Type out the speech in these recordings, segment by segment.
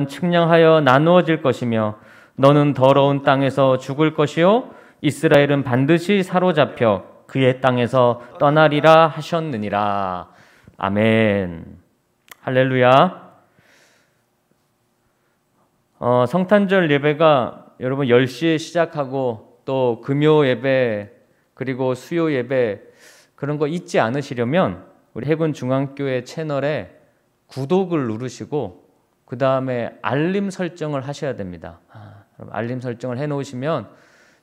측량하여 나누어질 것이며 너는 더러운 땅에서 죽을 것이요 이스라엘은 반드시 사로잡혀 그의 땅에서 떠나리라 하셨느니라. 아멘. 할렐루야. 성탄절 예배가 여러분 10시에 시작하고 또 금요 예배 그리고 수요 예배 그런 거 잊지 않으시려면 우리 해군중앙교회 채널에 구독을 누르시고 그 다음에 알림 설정을 하셔야 됩니다. 알림 설정을 해놓으시면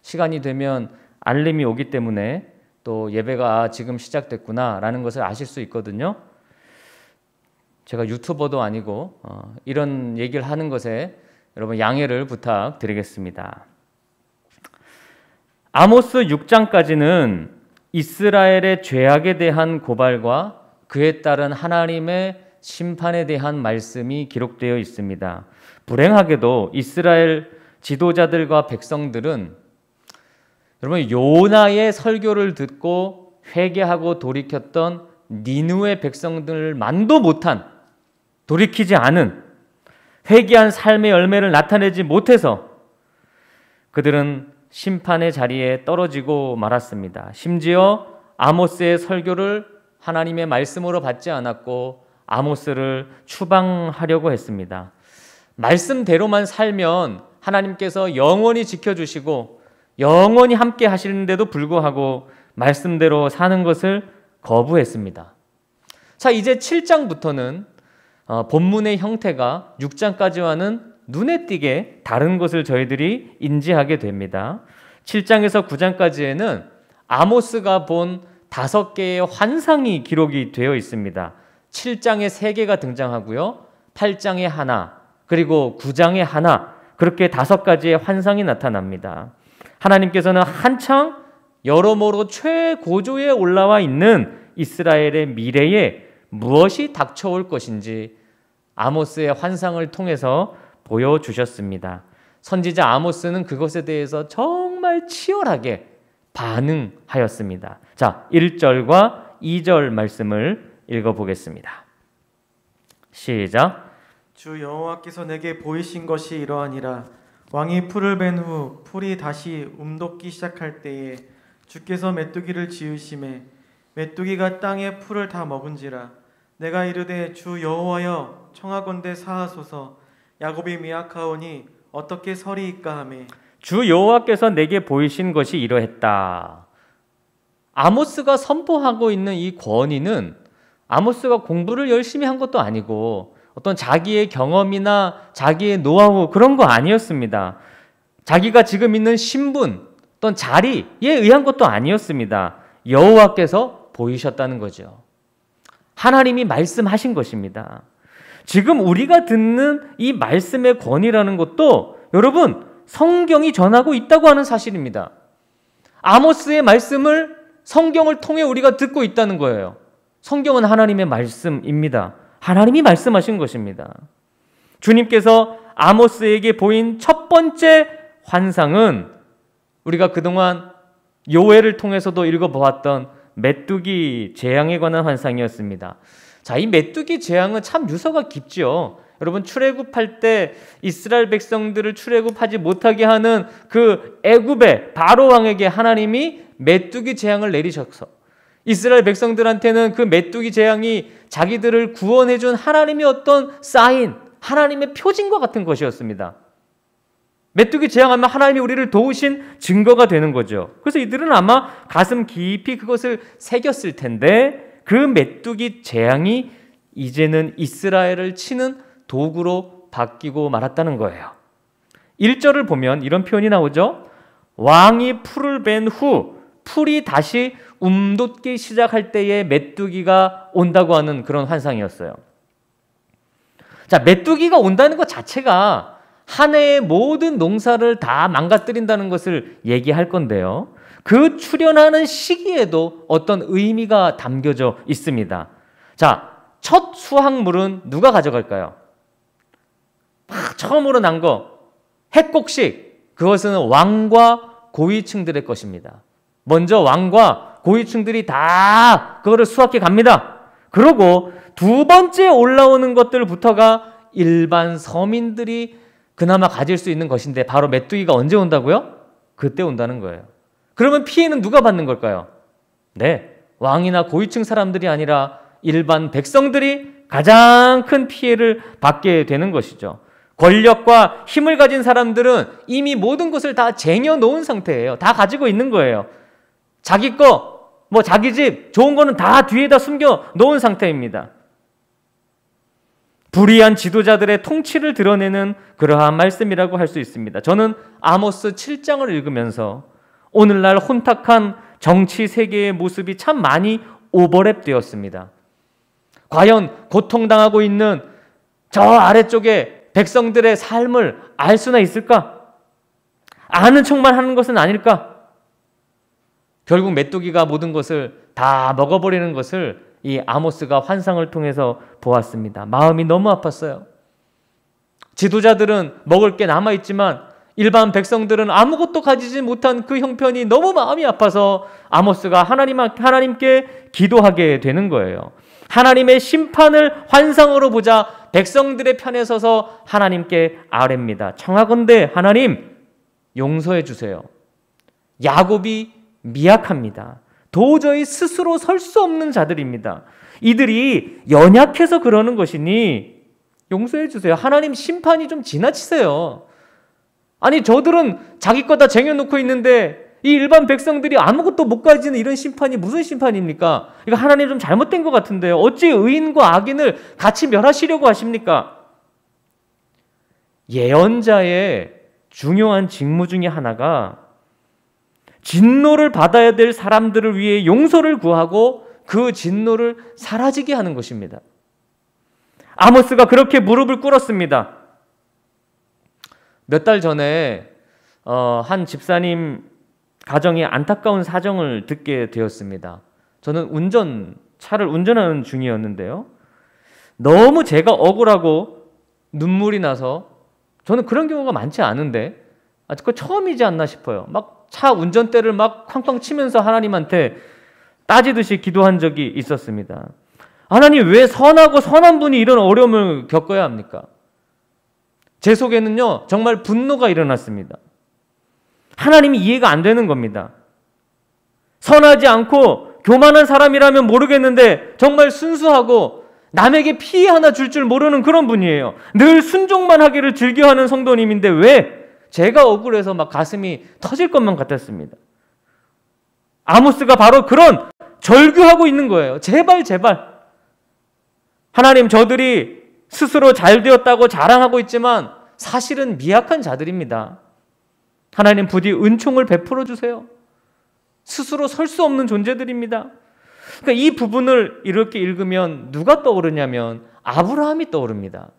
시간이 되면 알림이 오기 때문에 또 예배가 지금 시작됐구나 라는 것을 아실 수 있거든요. 제가 유튜버도 아니고 이런 얘기를 하는 것에 여러분 양해를 부탁드리겠습니다. 아모스 6장까지는 이스라엘의 죄악에 대한 고발과 그에 따른 하나님의 심판에 대한 말씀이 기록되어 있습니다. 불행하게도 이스라엘 지도자들과 백성들은 여러분 요나의 설교를 듣고 회개하고 돌이켰던 니느웨 백성들만도 못한, 돌이키지 않은, 회개한 삶의 열매를 나타내지 못해서 그들은 심판의 자리에 떨어지고 말았습니다. 심지어 아모스의 설교를 하나님의 말씀으로 받지 않았고 아모스를 추방하려고 했습니다. 말씀대로만 살면 하나님께서 영원히 지켜주시고 영원히 함께 하시는데도 불구하고 말씀대로 사는 것을 거부했습니다. 자, 이제 7장부터는 본문의 형태가 6장까지와는 눈에 띄게 다른 것을 저희들이 인지하게 됩니다. 7장에서 9장까지에는 아모스가 본 5개의 환상이 기록이 되어 있습니다. 7장에 3개가 등장하고요. 8장에 하나, 그리고 9장에 하나, 그렇게 5가지의 환상이 나타납니다. 하나님께서는 한창 여러모로 최고조에 올라와 있는 이스라엘의 미래에 무엇이 닥쳐올 것인지 아모스의 환상을 통해서 보여주셨습니다. 선지자 아모스는 그것에 대해서 정말 치열하게 반응하였습니다. 자, 1절과 2절 말씀을 읽어보겠습니다. 시작. 주 여호와께서 내게 보이신 것이 이러하니라. 왕이 풀을 벤 후 풀이 다시 움돋기 시작할 때에 주께서 메뚜기를 지으심에 메뚜기가 땅의 풀을 다 먹은지라. 내가 이르되 주 여호와여 청하건대 사하소서. 야곱이 미약하오니 어떻게 서리이까 하매. 주 여호와께서 내게 보이신 것이 이러했다. 아모스가 선포하고 있는 이 권위는 아모스가 공부를 열심히 한 것도 아니고 어떤 자기의 경험이나 자기의 노하우 그런 거 아니었습니다. 자기가 지금 있는 신분, 어떤 자리에 의한 것도 아니었습니다. 여호와께서 보이셨다는 거죠. 하나님이 말씀하신 것입니다. 지금 우리가 듣는 이 말씀의 권위라는 것도 여러분 성경이 전하고 있다고 하는 사실입니다. 아모스의 말씀을 성경을 통해 우리가 듣고 있다는 거예요. 성경은 하나님의 말씀입니다. 하나님이 말씀하신 것입니다. 주님께서 아모스에게 보인 첫 번째 환상은 우리가 그동안 요엘을 통해서도 읽어보았던 메뚜기 재앙에 관한 환상이었습니다. 자, 이 메뚜기 재앙은 참 유서가 깊죠. 여러분 출애굽할 때 이스라엘 백성들을 출애굽하지 못하게 하는 그 애굽의 바로 왕에게 하나님이 메뚜기 재앙을 내리셔서 이스라엘 백성들한테는 그 메뚜기 재앙이 자기들을 구원해 준 하나님의 어떤 사인, 하나님의 표징과 같은 것이었습니다. 메뚜기 재앙하면 하나님이 우리를 도우신 증거가 되는 거죠. 그래서 이들은 아마 가슴 깊이 그것을 새겼을 텐데 그 메뚜기 재앙이 이제는 이스라엘을 치는 도구로 바뀌고 말았다는 거예요. 1절을 보면 이런 표현이 나오죠. 왕이 풀을 벤 후 풀이 다시 움돋기 시작할 때에 메뚜기가 온다고 하는 그런 환상이었어요. 자, 메뚜기가 온다는 것 자체가 한 해의 모든 농사를 다 망가뜨린다는 것을 얘기할 건데요. 그 출현하는 시기에도 어떤 의미가 담겨져 있습니다. 자, 첫 수확물은 누가 가져갈까요? 처음으로 난 거, 핵곡식, 그것은 왕과 고위층들의 것입니다. 먼저 왕과 고위층들이 다 그거를 수확해 갑니다. 그러고 두 번째 올라오는 것들부터가 일반 서민들이 그나마 가질 수 있는 것인데 바로 메뚜기가 언제 온다고요? 그때 온다는 거예요. 그러면 피해는 누가 받는 걸까요? 네, 왕이나 고위층 사람들이 아니라 일반 백성들이 가장 큰 피해를 받게 되는 것이죠. 권력과 힘을 가진 사람들은 이미 모든 것을 다 쟁여놓은 상태예요. 다 가지고 있는 거예요. 자기 거, 자기 집, 좋은 거는 다 뒤에다 숨겨놓은 상태입니다. 불의한 지도자들의 통치를 드러내는 그러한 말씀이라고 할 수 있습니다. 저는 아모스 7장을 읽으면서 오늘날 혼탁한 정치 세계의 모습이 참 많이 오버랩되었습니다. 과연 고통당하고 있는 저 아래쪽에 백성들의 삶을 알 수나 있을까? 아는 척만 하는 것은 아닐까? 결국 메뚜기가 모든 것을 다 먹어버리는 것을 이 아모스가 환상을 통해서 보았습니다. 마음이 너무 아팠어요. 지도자들은 먹을 게 남아있지만 일반 백성들은 아무것도 가지지 못한 그 형편이 너무 마음이 아파서 아모스가 하나님께 기도하게 되는 거예요. 하나님의 심판을 환상으로 보자 백성들의 편에 서서 하나님께 아뢰입니다. 청하건대 하나님 용서해 주세요. 야곱이 미약합니다. 도저히 스스로 설 수 없는 자들입니다. 이들이 연약해서 그러는 것이니 용서해 주세요. 하나님 심판이 좀 지나치세요. 아니 저들은 자기 거 다 쟁여놓고 있는데 이 일반 백성들이 아무것도 못 가지는 이런 심판이 무슨 심판입니까? 이거 하나님 좀 잘못된 것 같은데요. 어찌 의인과 악인을 같이 멸하시려고 하십니까? 예언자의 중요한 직무 중에 하나가 진노를 받아야 될 사람들을 위해 용서를 구하고 그 진노를 사라지게 하는 것입니다. 아모스가 그렇게 무릎을 꿇었습니다. 몇 달 전에 한 집사님 가정의 안타까운 사정을 듣게 되었습니다. 저는 차를 운전하는 중이었는데요. 너무 제가 억울하고 눈물이 나서 저는 그런 경우가 많지 않은데 그거 처음이지 않나 싶어요. 막 차 운전대를 막 쾅쾅 치면서 하나님한테 따지듯이 기도한 적이 있었습니다. 하나님 왜 선하고 선한 분이 이런 어려움을 겪어야 합니까? 제 속에는요 정말 분노가 일어났습니다. 하나님이 이해가 안 되는 겁니다. 선하지 않고 교만한 사람이라면 모르겠는데 정말 순수하고 남에게 피해 하나 줄 줄 모르는 그런 분이에요. 늘 순종만 하기를 즐겨하는 성도님인데 왜 제가 억울해서 막 가슴이 터질 것만 같았습니다. 아모스가 바로 그런 절규하고 있는 거예요. 제발 하나님 저들이 스스로 잘 되었다고 자랑하고 있지만 사실은 미약한 자들입니다. 하나님 부디 은총을 베풀어 주세요. 스스로 설 수 없는 존재들입니다. 그러니까 이 부분을 이렇게 읽으면 누가 떠오르냐면 아브라함이 떠오릅니다.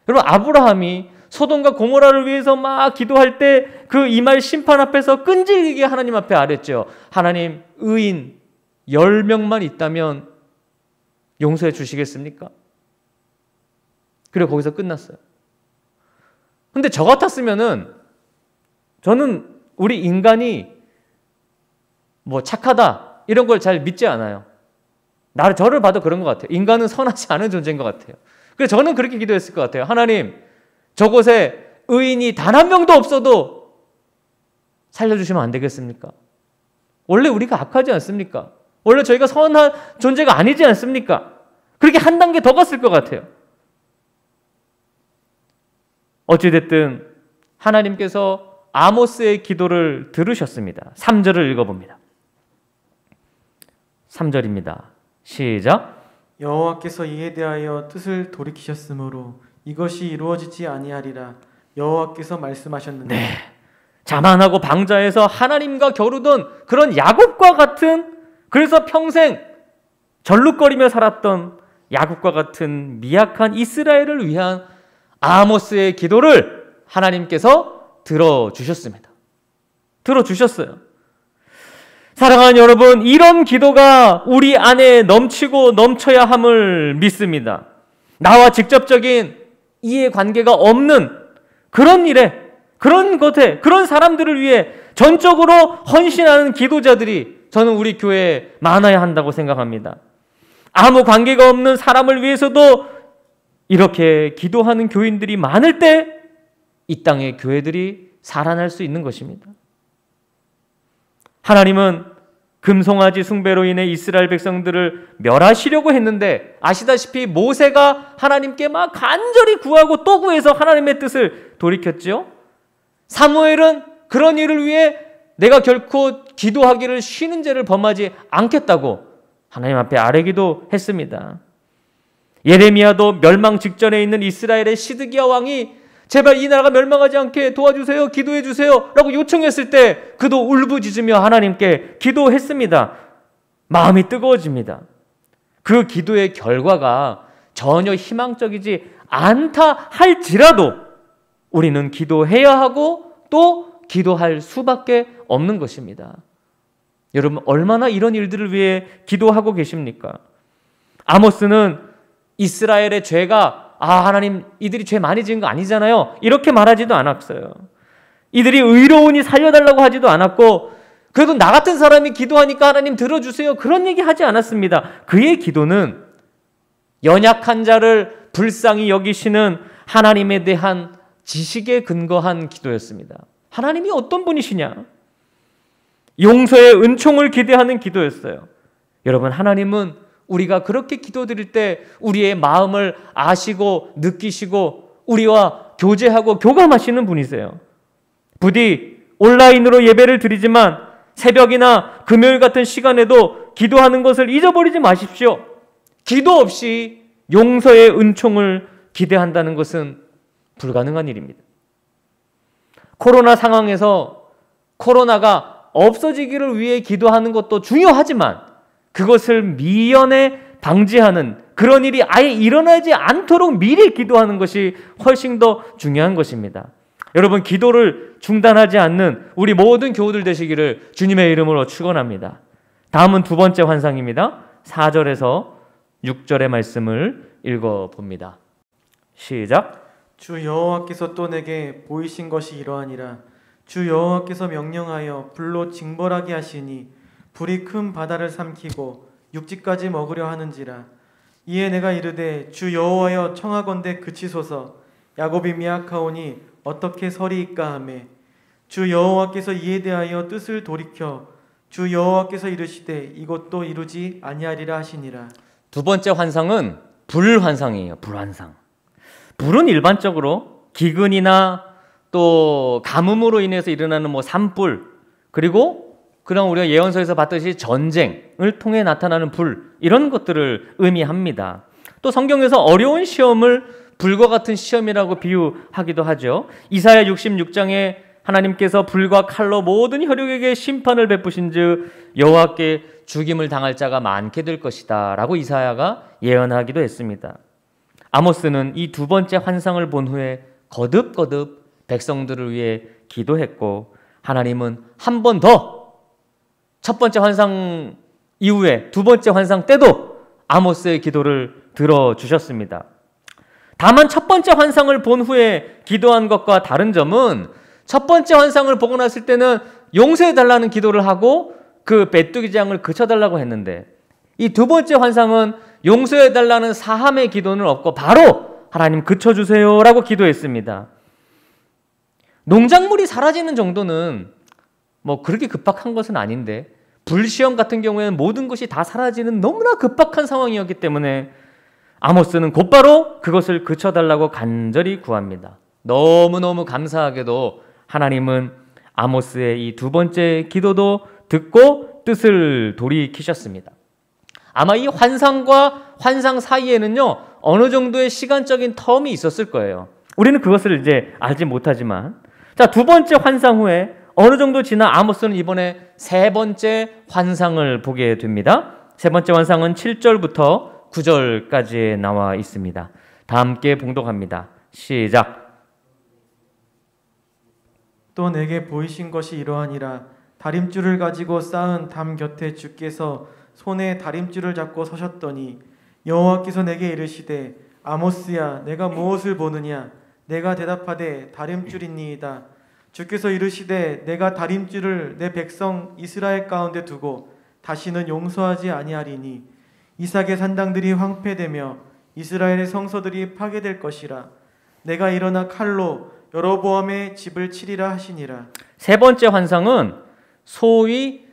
여러분 아브라함이 소돔과 고모라를 위해서 막 기도할 때 그 이말 심판 앞에서 끈질기게 하나님 앞에 아랬죠. 하나님 의인 10명만 있다면 용서해 주시겠습니까? 그리고 거기서 끝났어요. 근데 저 같았으면은 저는 우리 인간이 착하다 이런 걸 잘 믿지 않아요. 저를 봐도 그런 것 같아요. 인간은 선하지 않은 존재인 것 같아요. 그래서 저는 그렇게 기도했을 것 같아요. 하나님 저곳에 의인이 단 한 명도 없어도 살려주시면 안 되겠습니까? 원래 우리가 악하지 않습니까? 원래 저희가 선한 존재가 아니지 않습니까? 그렇게 한 단계 더 갔을 것 같아요. 어찌됐든 하나님께서 아모스의 기도를 들으셨습니다. 3절을 읽어봅니다. 3절입니다. 시작. 여호와께서 이에 대하여 뜻을 돌이키셨으므로 이것이 이루어지지 아니하리라 여호와께서 말씀하셨는데. 네. 자만하고 방자해서 하나님과 겨루던 그런 야곱과 같은, 그래서 평생 절룩거리며 살았던 야곱과 같은 미약한 이스라엘을 위한 아모스의 기도를 하나님께서 들어주셨습니다. 들어주셨어요. 사랑하는 여러분, 이런 기도가 우리 안에 넘치고 넘쳐야 함을 믿습니다. 나와 직접적인 이해관계가 없는 그런 일에, 그런 것에, 그런 사람들을 위해 전적으로 헌신하는 기도자들이 저는 우리 교회에 많아야 한다고 생각합니다. 아무 관계가 없는 사람을 위해서도 이렇게 기도하는 교인들이 많을 때 이 땅의 교회들이 살아날 수 있는 것입니다. 하나님은 금송아지 숭배로 인해 이스라엘 백성들을 멸하시려고 했는데 아시다시피 모세가 하나님께 막 간절히 구하고 또 구해서 하나님의 뜻을 돌이켰죠. 사무엘은 그런 일을 위해 내가 결코 기도하기를 쉬는 죄를 범하지 않겠다고 하나님 앞에 아뢰기도 했습니다. 예레미야도 멸망 직전에 있는 이스라엘의 시드기야 왕이 제발 이 나라가 멸망하지 않게 도와주세요, 기도해 주세요 라고 요청했을 때 그도 울부짖으며 하나님께 기도했습니다. 마음이 뜨거워집니다. 그 기도의 결과가 전혀 희망적이지 않다 할지라도 우리는 기도해야 하고 또 기도할 수밖에 없는 것입니다. 여러분 얼마나 이런 일들을 위해 기도하고 계십니까? 아모스는 이스라엘의 죄가 하나님 이들이 죄 많이 지은 거 아니잖아요 이렇게 말하지도 않았어요. 이들이 의로우니 살려달라고 하지도 않았고 그래도 나 같은 사람이 기도하니까 하나님 들어주세요 그런 얘기 하지 않았습니다. 그의 기도는 연약한 자를 불쌍히 여기시는 하나님에 대한 지식에 근거한 기도였습니다. 하나님이 어떤 분이시냐? 용서의 은총을 기대하는 기도였어요. 여러분 하나님은 우리가 그렇게 기도드릴 때 우리의 마음을 아시고 느끼시고 우리와 교제하고 교감하시는 분이세요. 부디 온라인으로 예배를 드리지만 새벽이나 금요일 같은 시간에도 기도하는 것을 잊어버리지 마십시오. 기도 없이 용서의 은총을 기대한다는 것은 불가능한 일입니다. 코로나 상황에서 코로나가 없어지기를 위해 기도하는 것도 중요하지만 그것을 미연에 방지하는 그런 일이 아예 일어나지 않도록 미리 기도하는 것이 훨씬 더 중요한 것입니다. 여러분 기도를 중단하지 않는 우리 모든 교우들 되시기를 주님의 이름으로 축원합니다. 다음은 두 번째 환상입니다. 4절에서 6절의 말씀을 읽어봅니다. 시작. 주 여호와께서 또 내게 보이신 것이 이러하니라. 주 여호와께서 명령하여 불로 징벌하게 하시니 불이 큰 바다를 삼키고 육지까지 먹으려 하는지라. 이에 내가 이르되 주 여호와여 청하건대 그치소서. 야곱이 미약하오니 어떻게 서리이까 하매 주 여호와께서 이에 대하여 뜻을 돌이켜 주 여호와께서 이르시되 이것도 이루지 아니하리라 하시니라. 두 번째 환상은 불 환상이에요. 불 환상. 불은 일반적으로 기근이나 또 가뭄으로 인해서 일어나는 산불 그리고 그럼 우리가 예언서에서 봤듯이 전쟁을 통해 나타나는 불 이런 것들을 의미합니다. 또 성경에서 어려운 시험을 불과 같은 시험이라고 비유하기도 하죠. 이사야 66장에 하나님께서 불과 칼로 모든 혈육에게 심판을 베푸신즉 여호와께 죽임을 당할 자가 많게 될 것이다 라고 이사야가 예언하기도 했습니다. 아모스는 이 두 번째 환상을 본 후에 거듭거듭 백성들을 위해 기도했고 하나님은 한 번 더 첫 번째 환상 이후에 두 번째 환상 때도 아모스의 기도를 들어주셨습니다. 다만 첫 번째 환상을 본 후에 기도한 것과 다른 점은 첫 번째 환상을 보고 났을 때는 용서해달라는 기도를 하고 그 메뚜기 재앙을 그쳐달라고 했는데 이 두 번째 환상은 용서해달라는 사함의 기도는 없고 바로 하나님 그쳐주세요 라고 기도했습니다. 농작물이 사라지는 정도는 그렇게 급박한 것은 아닌데 불시험 같은 경우에는 모든 것이 다 사라지는 너무나 급박한 상황이었기 때문에 아모스는 곧바로 그것을 그쳐달라고 간절히 구합니다. 너무너무 감사하게도 하나님은 아모스의 이 두 번째 기도도 듣고 뜻을 돌이키셨습니다. 아마 이 환상과 환상 사이에는요 어느 정도의 시간적인 텀이 있었을 거예요. 우리는 그것을 이제 알지 못하지만 자, 두 번째 환상 후에 어느 정도 지나 아모스는 이번에 세 번째 환상을 보게 됩니다. 세 번째 환상은 7절부터 9절까지 나와 있습니다. 다 함께 봉독합니다. 시작. 또 내게 보이신 것이 이러하니라. 다림줄을 가지고 쌓은 담 곁에 주께서 손에 다림줄을 잡고 서셨더니 여호와께서 내게 이르시되 아모스야 내가 무엇을 보느냐. 내가 대답하되 다림줄이니이다. 주께서 이르시되 내가 다림줄을 내 백성 이스라엘 가운데 두고 다시는 용서하지 아니하리니 이삭의 산당들이 황폐되며 이스라엘의 성소들이 파괴될 것이라. 내가 일어나 칼로 여로보암의 집을 치리라 하시니라. 세 번째 환상은 소위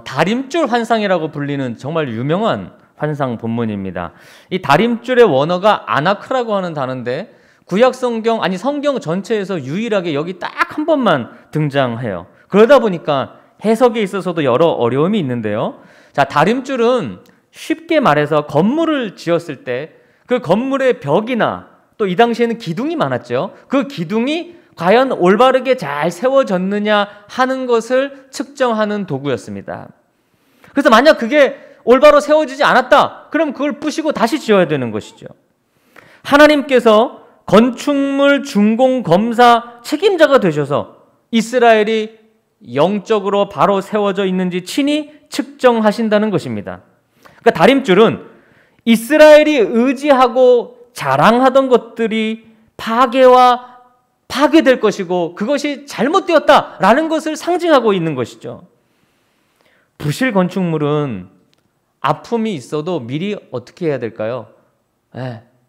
다림줄 환상이라고 불리는 정말 유명한 환상 본문입니다. 이 다림줄의 원어가 아나크라고 하는 단어인데 구약 성경 아니 성경 전체에서 유일하게 여기 딱 한 번만 등장해요. 그러다 보니까 해석에 있어서도 여러 어려움이 있는데요. 자, 다림줄은 쉽게 말해서 건물을 지었을 때 그 건물의 벽이나 또 이 당시에는 기둥이 많았죠. 그 기둥이 과연 올바르게 잘 세워졌느냐 하는 것을 측정하는 도구였습니다. 그래서 만약 그게 올바로 세워지지 않았다, 그럼 그걸 부시고 다시 지어야 되는 것이죠. 하나님께서 건축물 준공 검사 책임자가 되셔서 이스라엘이 영적으로 바로 세워져 있는지 친히 측정하신다는 것입니다. 그러니까 다림줄은 이스라엘이 의지하고 자랑하던 것들이 파괴될 것이고 그것이 잘못되었다라는 것을 상징하고 있는 것이죠. 부실 건축물은 아픔이 있어도 미리 어떻게 해야 될까요?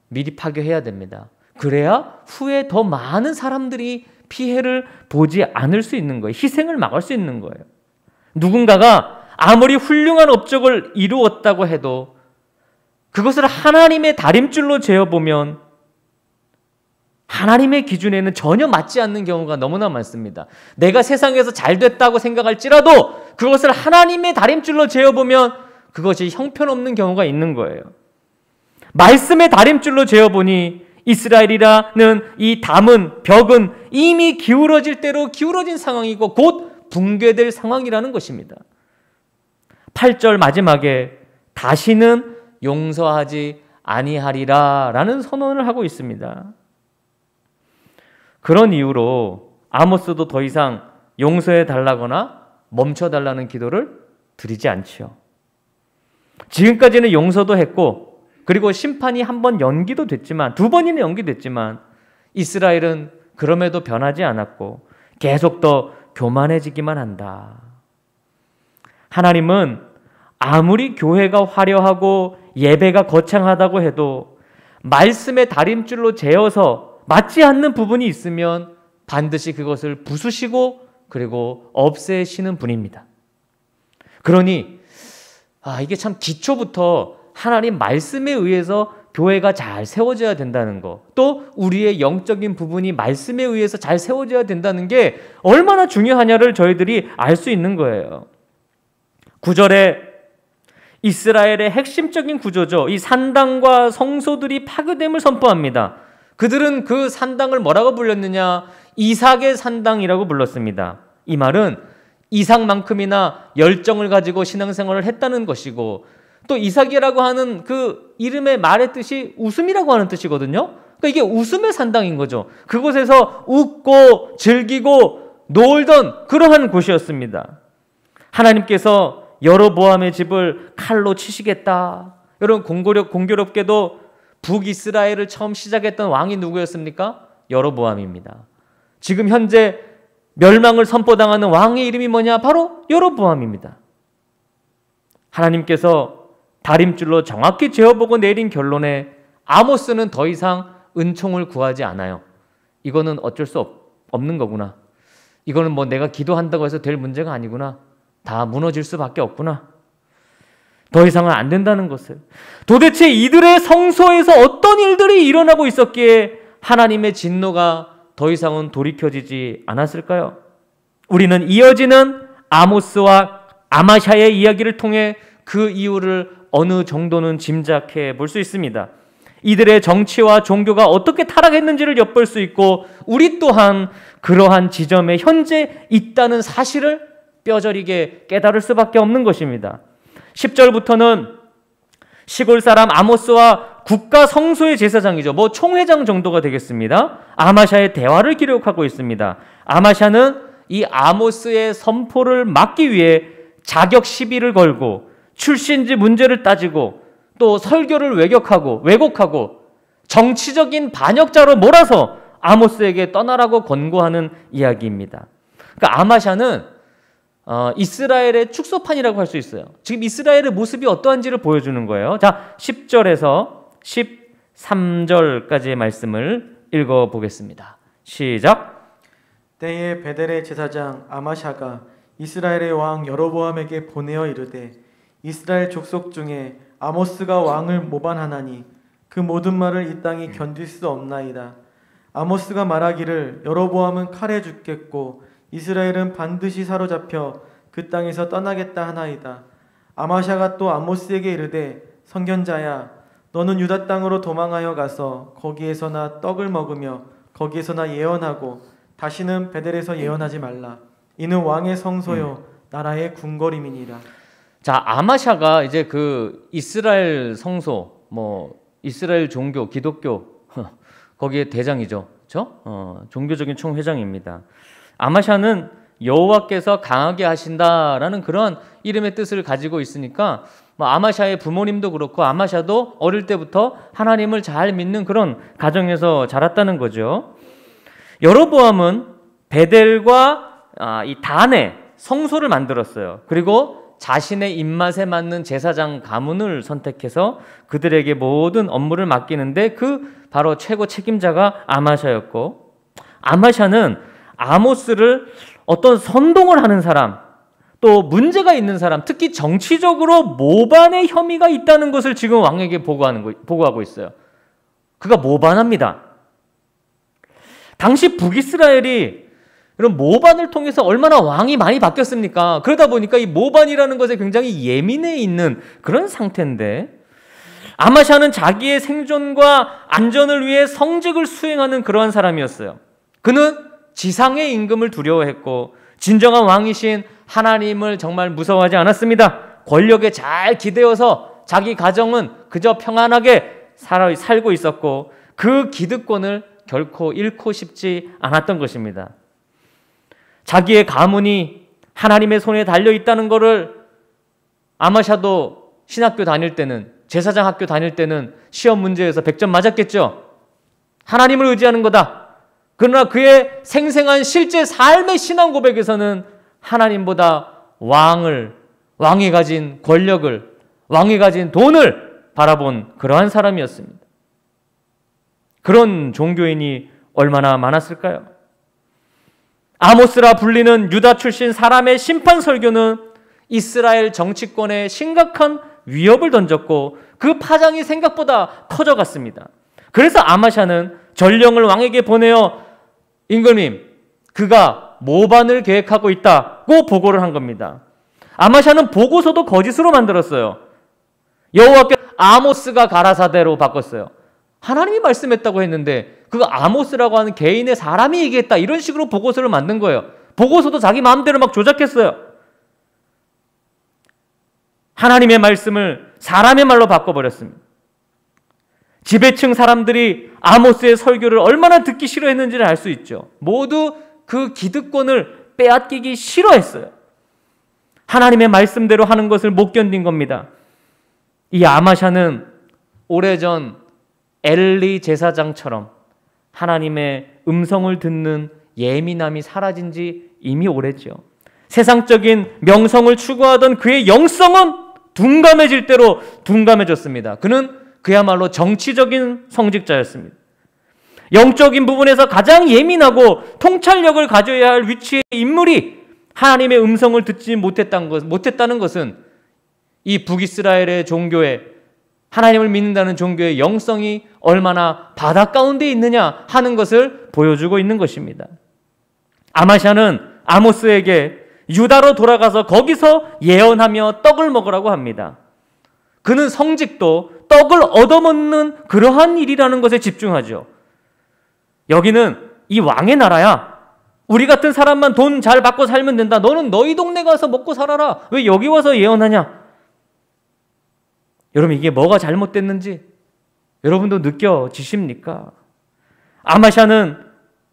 미리 파괴해야 됩니다. 그래야 후에 더 많은 사람들이 피해를 보지 않을 수 있는 거예요. 희생을 막을 수 있는 거예요. 누군가가 아무리 훌륭한 업적을 이루었다고 해도 그것을 하나님의 다림줄로 재어보면 하나님의 기준에는 전혀 맞지 않는 경우가 너무나 많습니다. 내가 세상에서 잘 됐다고 생각할지라도 그것을 하나님의 다림줄로 재어보면 그것이 형편없는 경우가 있는 거예요. 말씀의 다림줄로 재어보니 이스라엘이라는 이 담은 벽은 이미 기울어질 대로 기울어진 상황이고 곧 붕괴될 상황이라는 것입니다. 8절 마지막에 다시는 용서하지 아니하리라 라는 선언을 하고 있습니다. 그런 이유로 아모스도 더 이상 용서해 달라거나 멈춰 달라는 기도를 드리지 않지요. 지금까지는 용서도 했고 그리고 심판이 한 번 연기도 됐지만 두 번이나 연기됐지만 이스라엘은 그럼에도 변하지 않았고 계속 더 교만해지기만 한다. 하나님은 아무리 교회가 화려하고 예배가 거창하다고 해도 말씀의 다림줄로 재어서 맞지 않는 부분이 있으면 반드시 그것을 부수시고 그리고 없애시는 분입니다. 그러니 이게 참 기초부터 하나님 말씀에 의해서 교회가 잘 세워져야 된다는 거, 또 우리의 영적인 부분이 말씀에 의해서 잘 세워져야 된다는 게 얼마나 중요하냐를 저희들이 알 수 있는 거예요. 9절에 이스라엘의 핵심적인 구조죠. 이 산당과 성소들이 파괴됨을 선포합니다. 그들은 그 산당을 뭐라고 불렀느냐? 이삭의 산당이라고 불렀습니다. 이 말은 이삭만큼이나 열정을 가지고 신앙생활을 했다는 것이고 또 이삭이라고 하는 그 이름의 말의 뜻이 웃음이라고 하는 뜻이거든요. 그러니까 이게 웃음의 산당인 거죠. 그곳에서 웃고 즐기고 놀던 그러한 곳이었습니다. 하나님께서 여로보암의 집을 칼로 치시겠다. 여러분 공교롭게도 북이스라엘을 처음 시작했던 왕이 누구였습니까? 여로보암입니다. 지금 현재 멸망을 선포당하는 왕의 이름이 뭐냐? 바로 여로보암입니다. 하나님께서 다림줄로 정확히 재어보고 내린 결론에 아모스는 더 이상 은총을 구하지 않아요. 이거는 어쩔 수 없는 거구나. 이거는 뭐 내가 기도한다고 해서 될 문제가 아니구나. 다 무너질 수밖에 없구나. 더 이상은 안 된다는 것을. 도대체 이들의 성소에서 어떤 일들이 일어나고 있었기에 하나님의 진노가 더 이상은 돌이켜지지 않았을까요? 우리는 이어지는 아모스와 아마샤의 이야기를 통해 그 이유를 어느 정도는 짐작해 볼 수 있습니다. 이들의 정치와 종교가 어떻게 타락했는지를 엿볼 수 있고 우리 또한 그러한 지점에 현재 있다는 사실을 뼈저리게 깨달을 수밖에 없는 것입니다. 10절부터는 시골 사람 아모스와 국가 성소의 제사장이죠. 총회장 정도가 되겠습니다. 아마샤의 대화를 기록하고 있습니다. 아마샤는 이 아모스의 선포를 막기 위해 자격 시비를 걸고 출신지 문제를 따지고 또 설교를 왜곡하고 정치적인 반역자로 몰아서 아모스에게 떠나라고 권고하는 이야기입니다. 그러니까 아마샤는 이스라엘의 축소판이라고 할 수 있어요. 지금 이스라엘의 모습이 어떠한지를 보여주는 거예요. 자, 10절에서 3절까지의 말씀을 읽어보겠습니다. 시작! 때에 베델의 제사장 아마샤가 이스라엘의 왕 여로보암에게 보내어 이르되 이스라엘 족속 중에 아모스가 왕을 모반하나니 그 모든 말을 이 땅이 견딜 수 없나이다. 아모스가 말하기를 여로보암은 칼에 죽겠고 이스라엘은 반드시 사로잡혀 그 땅에서 떠나겠다 하나이다. 아마샤가 또 아모스에게 이르되 선견자야 너는 유다 땅으로 도망하여 가서 거기에서나 떡을 먹으며 거기에서나 예언하고 다시는 베델에서 예언하지 말라. 이는 왕의 성소요 나라의 궁궐임이니라. 자, 아마샤가 이제 그 이스라엘 성소, 이스라엘 종교, 기독교 거기에 대장이죠, 그렇죠? 종교적인 총회장입니다. 아마샤는 여호와께서 강하게 하신다라는 그런 이름의 뜻을 가지고 있으니까 아마샤의 부모님도 그렇고 아마샤도 어릴 때부터 하나님을 잘 믿는 그런 가정에서 자랐다는 거죠. 여로보암은 베델과 이 단에 성소를 만들었어요. 그리고 자신의 입맛에 맞는 제사장 가문을 선택해서 그들에게 모든 업무를 맡기는데 그 바로 최고 책임자가 아마샤였고, 아마샤는 아모스를 어떤 선동을 하는 사람, 또 문제가 있는 사람, 특히 정치적으로 모반의 혐의가 있다는 것을 지금 왕에게 보고하고 있어요. 그가 모반합니다. 당시 북이스라엘이 이런 모반을 통해서 얼마나 왕이 많이 바뀌었습니까? 그러다 보니까 이 모반이라는 것에 굉장히 예민해 있는 그런 상태인데, 아마샤는 자기의 생존과 안전을 위해 성직을 수행하는 그러한 사람이었어요. 그는 지상의 임금을 두려워했고 진정한 왕이신 하나님을 정말 무서워하지 않았습니다. 권력에 잘 기대어서 자기 가정은 그저 평안하게 살고 있었고 그 기득권을 결코 잃고 싶지 않았던 것입니다. 자기의 가문이 하나님의 손에 달려 있다는 것을 아마샤도 신학교 다닐 때는, 제사장 학교 다닐 때는 시험 문제에서 100점 맞았겠죠. 하나님을 의지하는 거다. 그러나 그의 생생한 실제 삶의 신앙 고백에서는 하나님보다 왕이 가진 권력을, 왕이 가진 돈을 바라본 그러한 사람이었습니다. 그런 종교인이 얼마나 많았을까요? 아모스라 불리는 유다 출신 사람의 심판 설교는 이스라엘 정치권에 심각한 위협을 던졌고 그 파장이 생각보다 커져갔습니다. 그래서 아마샤는 전령을 왕에게 보내어 임금님, 그가 모반을 계획하고 있다고 보고를 한 겁니다. 아마샤는 보고서도 거짓으로 만들었어요. 여호와께 아모스가 가라사대로 바꿨어요. 하나님이 말씀했다고 했는데 그 아모스라고 하는 개인의 사람이 얘기했다, 이런 식으로 보고서를 만든 거예요. 보고서도 자기 마음대로 막 조작했어요. 하나님의 말씀을 사람의 말로 바꿔버렸습니다. 지배층 사람들이 아모스의 설교를 얼마나 듣기 싫어했는지를 알 수 있죠. 모두 그 기득권을 빼앗기기 싫어했어요. 하나님의 말씀대로 하는 것을 못 견딘 겁니다. 이 아마샤는 오래전 엘리 제사장처럼 하나님의 음성을 듣는 예민함이 사라진 지 이미 오래죠. 세상적인 명성을 추구하던 그의 영성은 둔감해질 대로 둔감해졌습니다. 그는 그야말로 정치적인 성직자였습니다. 영적인 부분에서 가장 예민하고 통찰력을 가져야 할 위치의 인물이 하나님의 음성을 듣지 못했다는 것은 이 북이스라엘의 종교에, 하나님을 믿는다는 종교의 영성이 얼마나 바닥 가운데 있느냐 하는 것을 보여주고 있는 것입니다. 아마샤는 아모스에게 유다로 돌아가서 거기서 예언하며 떡을 먹으라고 합니다. 그는 성직도 떡을 얻어먹는 그러한 일이라는 것에 집중하죠. 여기는 이 왕의 나라야. 우리 같은 사람만 돈 잘 받고 살면 된다. 너는 너희 동네 가서 먹고 살아라. 왜 여기 와서 예언하냐? 여러분, 이게 뭐가 잘못됐는지 여러분도 느껴지십니까? 아마샤는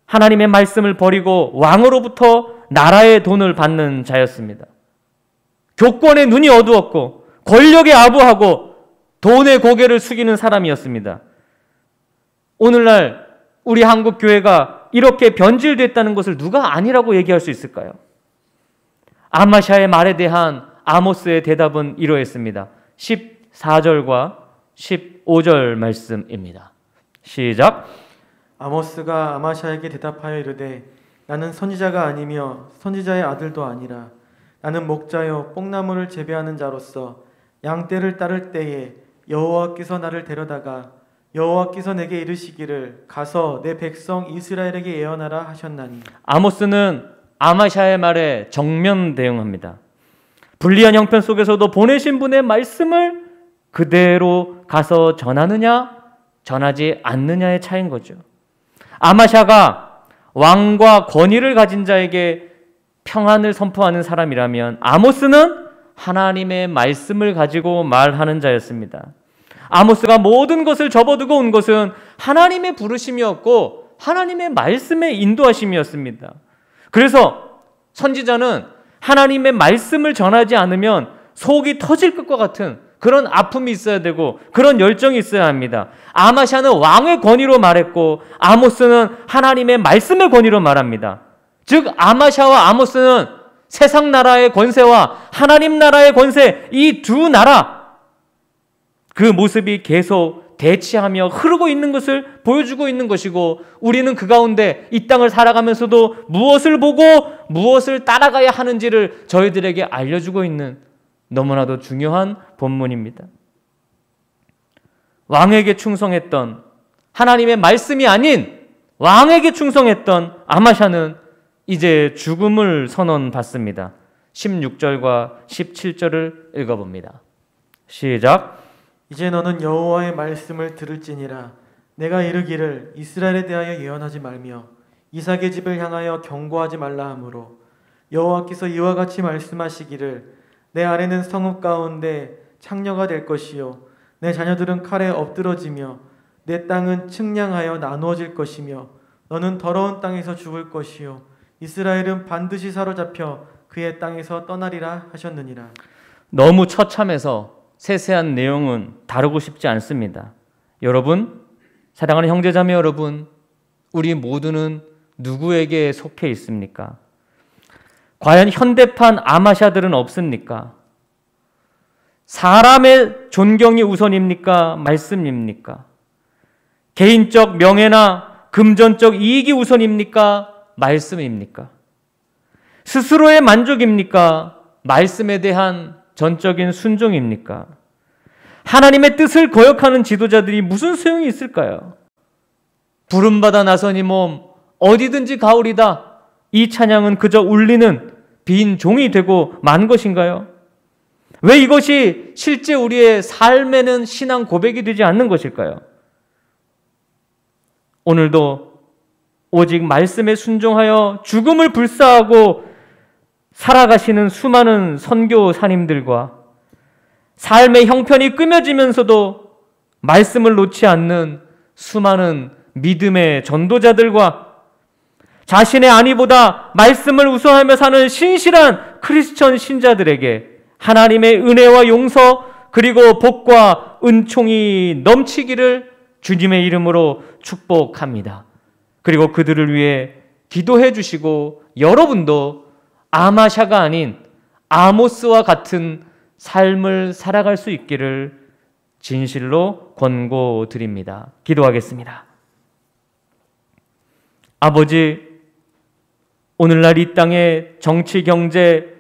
하나님의 말씀을 버리고 왕으로부터 나라의 돈을 받는 자였습니다. 교권에 눈이 어두웠고 권력에 아부하고 돈에 고개를 숙이는 사람이었습니다. 오늘날 우리 한국 교회가 이렇게 변질됐다는 것을 누가 아니라고 얘기할 수 있을까요? 아마샤의 말에 대한 아모스의 대답은 이러했습니다. 14절과 15절 말씀입니다. 시작. 아모스가 아마샤에게 대답하여 이르되 나는 선지자가 아니며 선지자의 아들도 아니라 나는 목자여 뽕나무를 재배하는 자로서 양떼를 따를 때에 여호와께서 나를 데려다가 여호와께서 내게 이르시기를 가서 내 백성 이스라엘에게 예언하라 하셨나니. 아모스는 아마샤의 말에 정면 대응합니다. 불리한 형편 속에서도 보내신 분의 말씀을 그대로 가서 전하느냐 전하지 않느냐의 차이인 거죠. 아마샤가 왕과 권위를 가진 자에게 평안을 선포하는 사람이라면 아모스는 하나님의 말씀을 가지고 말하는 자였습니다. 아모스가 모든 것을 접어두고 온 것은 하나님의 부르심이었고 하나님의 말씀의 인도하심이었습니다. 그래서 선지자는 하나님의 말씀을 전하지 않으면 속이 터질 것과 같은 그런 아픔이 있어야 되고 그런 열정이 있어야 합니다. 아마샤는 왕의 권위로 말했고 아모스는 하나님의 말씀의 권위로 말합니다. 즉 아마샤와 아모스는 세상 나라의 권세와 하나님 나라의 권세, 이 두 나라, 그 모습이 계속 대치하며 흐르고 있는 것을 보여주고 있는 것이고 우리는 그 가운데 이 땅을 살아가면서도 무엇을 보고 무엇을 따라가야 하는지를 저희들에게 알려주고 있는 너무나도 중요한 본문입니다. 왕에게 충성했던, 하나님의 말씀이 아닌 왕에게 충성했던 아마샤는 이제 죽음을 선언받습니다. 16절과 17절을 읽어봅니다. 시작. 이제 너는 여호와의 말씀을 들을지니라. 내가 이르기를 이스라엘에 대하여 예언하지 말며 이삭의 집을 향하여 경고하지 말라 하므로 여호와께서 이와 같이 말씀하시기를 내 아내는 성읍 가운데 창녀가 될 것이요 내 자녀들은 칼에 엎드러지며 내 땅은 측량하여 나누어질 것이며 너는 더러운 땅에서 죽을 것이요 이스라엘은 반드시 사로잡혀 그의 땅에서 떠나리라 하셨느니라. 너무 처참해서 세세한 내용은 다루고 싶지 않습니다. 여러분, 사랑하는 형제자매 여러분, 우리 모두는 누구에게 속해 있습니까? 과연 현대판 아마샤들은 없습니까? 사람의 존경이 우선입니까? 말씀입니까? 개인적 명예나 금전적 이익이 우선입니까? 말씀입니까? 스스로의 만족입니까? 말씀에 대한 전적인 순종입니까? 하나님의 뜻을 거역하는 지도자들이 무슨 소용이 있을까요? 부름받아 나서니 몸 어디든지 가오리다. 이 찬양은 그저 울리는 빈 종이 되고 만 것인가요? 왜 이것이 실제 우리의 삶에는 신앙 고백이 되지 않는 것일까요? 오늘도 오직 말씀에 순종하여 죽음을 불사하고 살아가시는 수많은 선교사님들과 삶의 형편이 끄며지면서도 말씀을 놓지 않는 수많은 믿음의 전도자들과 자신의 안위보다 말씀을 우선하며 사는 신실한 크리스천 신자들에게 하나님의 은혜와 용서 그리고 복과 은총이 넘치기를 주님의 이름으로 축복합니다. 그리고 그들을 위해 기도해 주시고 여러분도 아마샤가 아닌 아모스와 같은 삶을 살아갈 수 있기를 진실로 권고드립니다. 기도하겠습니다. 아버지, 오늘날 이 땅의 정치, 경제,